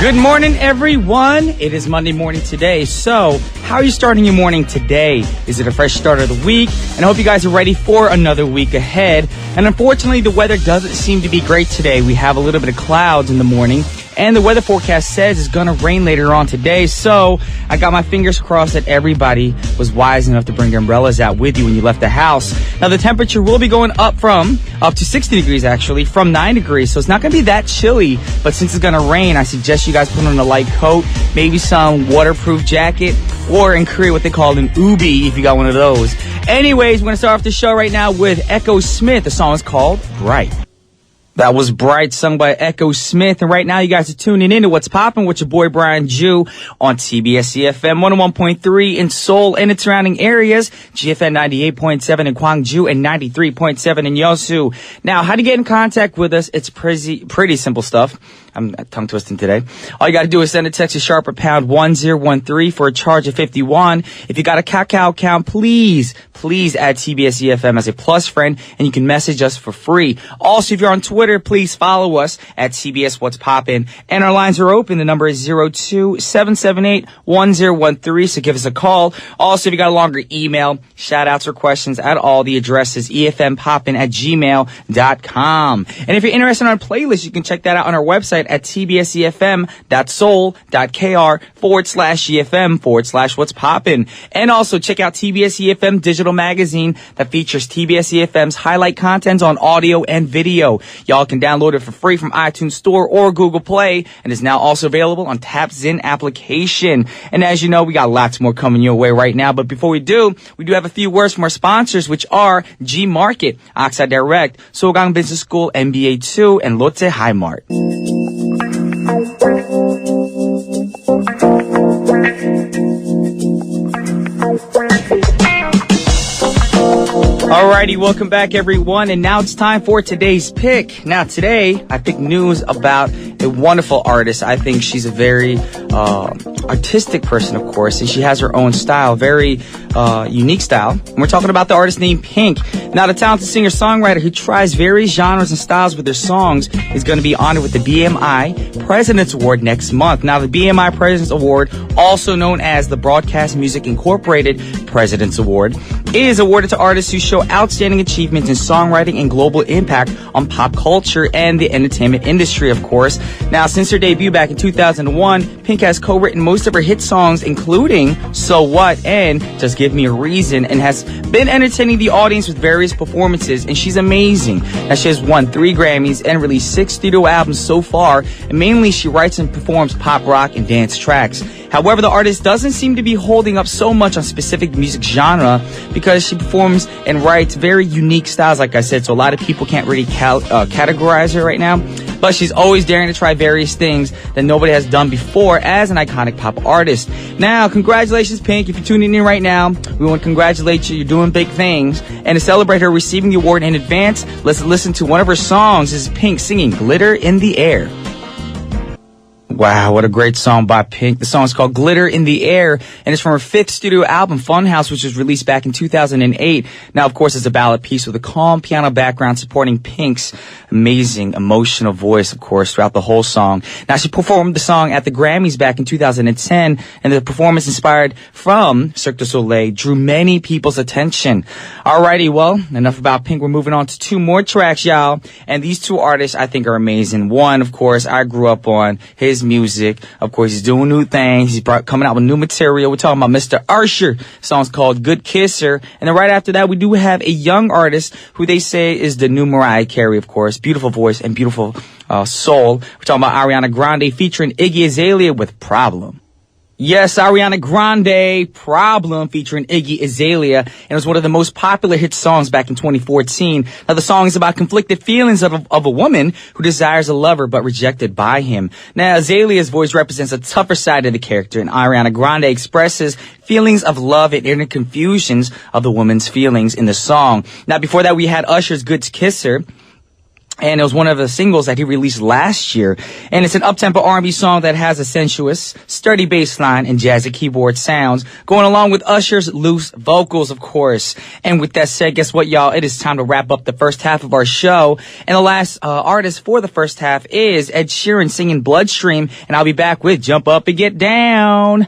Good morning, everyone. It is Monday morning today. So, how are you starting your morning today? Is it a fresh start of the week? And I hope you guys are ready for another week ahead. And unfortunately, the weather doesn't seem to be great today. We have a little bit of clouds in the morning. And the weather forecast says it's going to rain later on today. So I got my fingers crossed that everybody was wise enough to bring their umbrellas out with you when you left the house. Now, the temperature will be going up to 60 degrees, actually, from 9 degrees. So it's not going to be that chilly. But since it's going to rain, I suggest you guys put on a light coat, maybe some waterproof jacket, or in Korea, what they call an ubi, if you got one of those. Anyways, we're going to start off the show right now with Echo Smith. The song is called Bright. That was Bright, sung by Echo Smith. And right now, you guys are tuning in to What's Poppin' with your boy Brian Jew on TBS efm 101.3 in Seoul and its surrounding areas, GFN 98.7 in Gwangju and 93.7 in Yeosu. Now, how to get in contact with us? It's pretty simple stuff. I'm tongue twisting today. All you got to do is send a text to sharp or pound 1013 for a charge of 51. If you got a Kakao account, please add TBS EFM as a plus friend, and you can message us for free. Also, if you're on Twitter, please follow us at TBS What's Poppin'. And our lines are open. The number is 02-778-1013, so give us a call. Also, if you got a longer email, shout-outs or questions at all, the address is efmpoppin@gmail.com. And if you're interested in our playlist, you can check that out on our website at tbsefm.soul.kr/EFM/What's Poppin'. And also check out TBS EFM digital magazine that features TBS EFM's highlight content on audio and video. Y'all can download it for free from iTunes Store or Google Play, and is now also available on TapZin application. And as you know, we got lots more coming your way right now. But before we do have a few words from our sponsors, which are G Market, Oxide Direct, Sogang Business School, MBA 2, and Lotte Highmart. Alrighty, welcome back everyone, and now it's time for today's pick. Now today, I picked news about a wonderful artist. I think she's a very artistic person, of course, and she has her own style, very unique style. And we're talking about the artist named Pink. Now, the talented singer-songwriter who tries various genres and styles with her songs is going to be honored with the BMI President's Award next month. Now, the BMI President's Award, also known as the Broadcast Music Incorporated President's Award, is awarded to artists who show outstanding achievements in songwriting and global impact on pop culture and the entertainment industry, of course. Now, since her debut back in 2001, Pink has co-written most of her hit songs, including So What and Just Give Me a Reason, and has been entertaining the audience with various performances, and she's amazing. Now, she has won 3 Grammys and released 6 studio albums so far, and mainly she writes and performs pop, rock, and dance tracks. However, the artist doesn't seem to be holding up so much on specific music genre because she performs and writes very unique styles, like I said, so a lot of people can't really categorize her right now. But she's always daring to try various things that nobody has done before as an iconic pop artist. Now, congratulations, Pink. If you're tuning in right now, we want to congratulate you. You're doing big things. And to celebrate her receiving the award in advance, let's listen to one of her songs. This is Pink singing Glitter in the Air. Wow, what a great song by Pink. The song is called Glitter in the Air, and it's from her 5th studio album, Funhouse, which was released back in 2008. Now, of course, it's a ballad piece with a calm piano background supporting Pink's amazing, emotional voice, of course, throughout the whole song. Now, she performed the song at the Grammys back in 2010, and the performance inspired from Cirque du Soleil drew many people's attention. Alrighty, well, enough about Pink. We're moving on to 2 more tracks, y'all. And these 2 artists I think are amazing. One, of course, I grew up on his music. Of course, he's doing new things. He's coming out with new material. We're talking about Mr. Usher. The song's called Good Kisser. And then right after that, we do have a young artist who they say is the new Mariah Carey, of course. Beautiful voice and beautiful soul. We're talking about Ariana Grande featuring Iggy Azalea with Problem. Yes, Ariana Grande, Problem, featuring Iggy Azalea, and it was one of the most popular hit songs back in 2014. Now, the song is about conflicted feelings of a woman who desires a lover but rejected by him. Now, Azalea's voice represents a tougher side of the character, and Ariana Grande expresses feelings of love and inner confusions of the woman's feelings in the song. Now, before that, we had Usher's Good Kisser. And it was one of the singles that he released last year. And it's an up-tempo R&B song that has a sensuous, sturdy bass line and jazzy keyboard sounds, going along with Usher's loose vocals, of course. And with that said, guess what, y'all? It is time to wrap up the first half of our show. And the last artist for the first half is Ed Sheeran singing Bloodstream. And I'll be back with Jump Up and Get Down.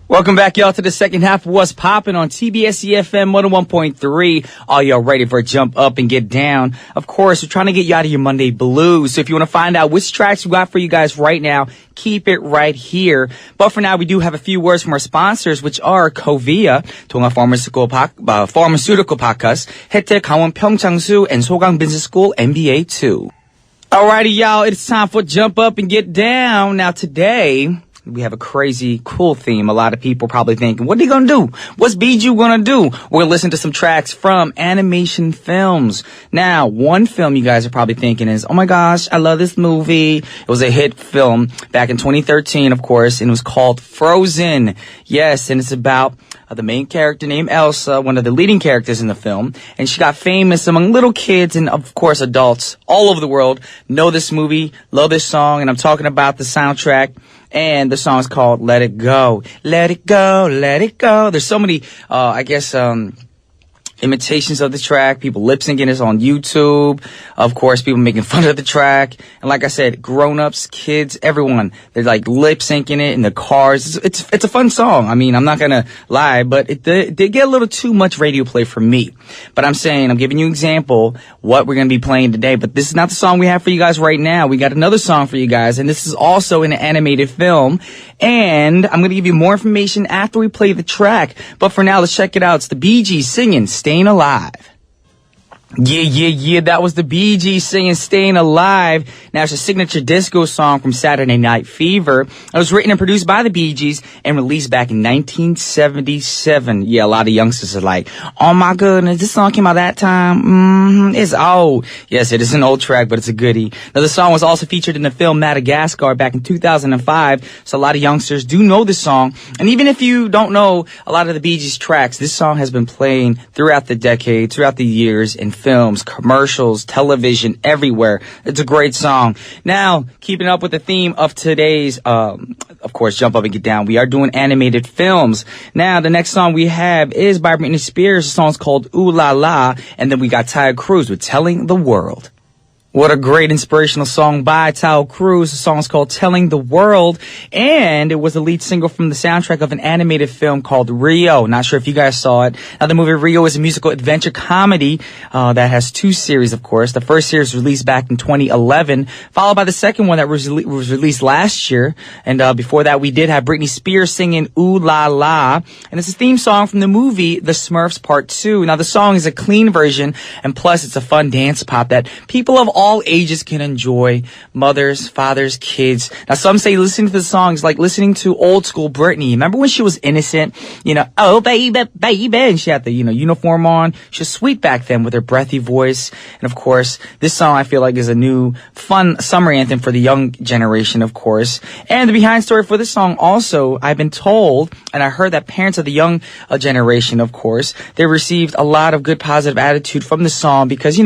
Welcome back, y'all, to the second half of What's Poppin' on TBS efm 101.3. All y'all ready for a Jump Up and Get Down? Of course, we're trying to get you out of your Monday blues. So if you want to find out which tracks we got for you guys right now, keep it right here. But for now, we do have a few words from our sponsors, which are Covia, 통합 Pharmaceutical Podcast, 혜택 강원 평창수, and 소강 Business School MBA 2. Alrighty, y'all, it's time for Jump Up and Get Down. Now today, we have a crazy, cool theme. A lot of people probably thinking, what are they gonna do? What's Bijou gonna do? We're gonna listen to some tracks from animation films. Now, one film you guys are probably thinking is, oh my gosh, I love this movie. It was a hit film back in 2013, of course, and it was called Frozen. Yes, and it's about the main character named Elsa, one of the leading characters in the film, and she got famous among little kids and, of course, adults all over the world know this movie, love this song, and I'm talking about the soundtrack. And the song is called Let It Go. Let it go, let it go. There's so many, imitations of the track, people lip syncing this on YouTube, of course, people making fun of the track, and like I said, grown-ups, kids, everyone, they're like lip syncing it in the cars. It's a fun song. I mean, I'm not gonna lie, but it did get a little too much radio play for me. But I'm giving you an example what we're gonna be playing today, but this is not the song we have for you guys right now. We got another song for you guys, and this is also in an animated film, and I'm gonna give you more information after we play the track. But for now, let's check it out. It's the Bee Gees singing Staying Alive. Yeah, that was the Bee Gees singing Staying Alive. Now, it's a signature disco song from Saturday Night Fever. It was written and produced by the Bee Gees and released back in 1977. Yeah, a lot of youngsters are like, oh my goodness, this song came out that time. It's old. Yes, it is an old track, but it's a goodie. Now, the song was also featured in the film Madagascar back in 2005, so a lot of youngsters do know this song. And even if you don't know a lot of the Bee Gees tracks, this song has been playing throughout the decade, throughout the years, in films, commercials, television, everywhere. It's a great song. Now, keeping up with the theme of today's, of course, Jump Up and Get Down, we are doing animated films. Now, the next song we have is by Britney Spears. The song's called Ooh La La, and then we got Ty Cruz with Telling the World. What a great inspirational song by Tao Cruz. The song's called Telling the World, and it was the lead single from the soundtrack of an animated film called Rio. Not sure if you guys saw it. Now, the movie Rio is a musical adventure comedy that has two series, of course. The first series was released back in 2011, followed by the second one that was released last year. And before that, we did have Britney Spears singing Ooh La La, and it's a theme song from the movie The Smurfs Part 2. Now, the song is a clean version, and plus, it's a fun dance pop that people of all ages can enjoy. Mothers, fathers, kids. Now, some say listening to the song is like listening to old school Britney. Remember when she was innocent? You know, oh, baby, baby. And she had the, uniform on. She was sweet back then with her breathy voice. And of course, this song I feel like is a new fun summer anthem for the young generation, of course. And the behind story for this song also, I've been told, and I heard that parents of the young generation, of course, they received a lot of good positive attitude from the song because, a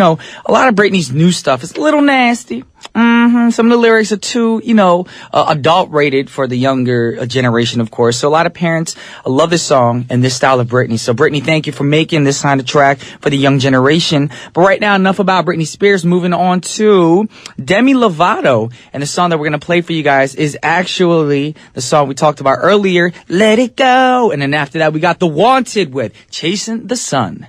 lot of Britney's new stuff is a little nasty. Some of the lyrics are too, adult rated for the younger generation, of course. So a lot of parents love this song and this style of Britney. So Britney, thank you for making this kind of track for the young generation. But right now, enough about Britney Spears. Moving on to Demi Lovato. And the song that we're going to play for you guys is actually the song we talked about earlier, Let It Go. And then after that, we got The Wanted with Chasing the Sun.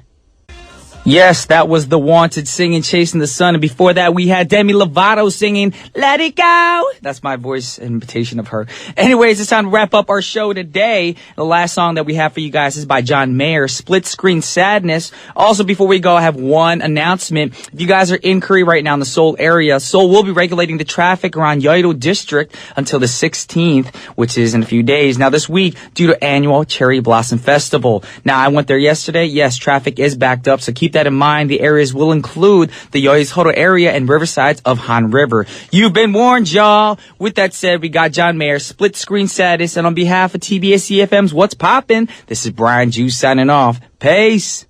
Yes, that was The Wanted singing Chasing the Sun. And before that, we had Demi Lovato singing Let It Go. That's my voice imitation of her. Anyways, it's time to wrap up our show today. The last song that we have for you guys is by John Mayer, Split Screen Sadness. Also, before we go, I have one announcement. If you guys are in Korea right now in the Seoul area, Seoul will be regulating the traffic around Yeouido District until the 16th, which is in a few days. Now, this week, due to annual Cherry Blossom Festival. Now, I went there yesterday. Yes, traffic is backed up, so keep that in mind. The areas will include the Yeouido area and riversides of Han River. You've been warned, y'all. With that said, we got John Mayer, Split Screen Status, and on behalf of TBS efm's What's Poppin', this is Brian Juice signing off. Peace.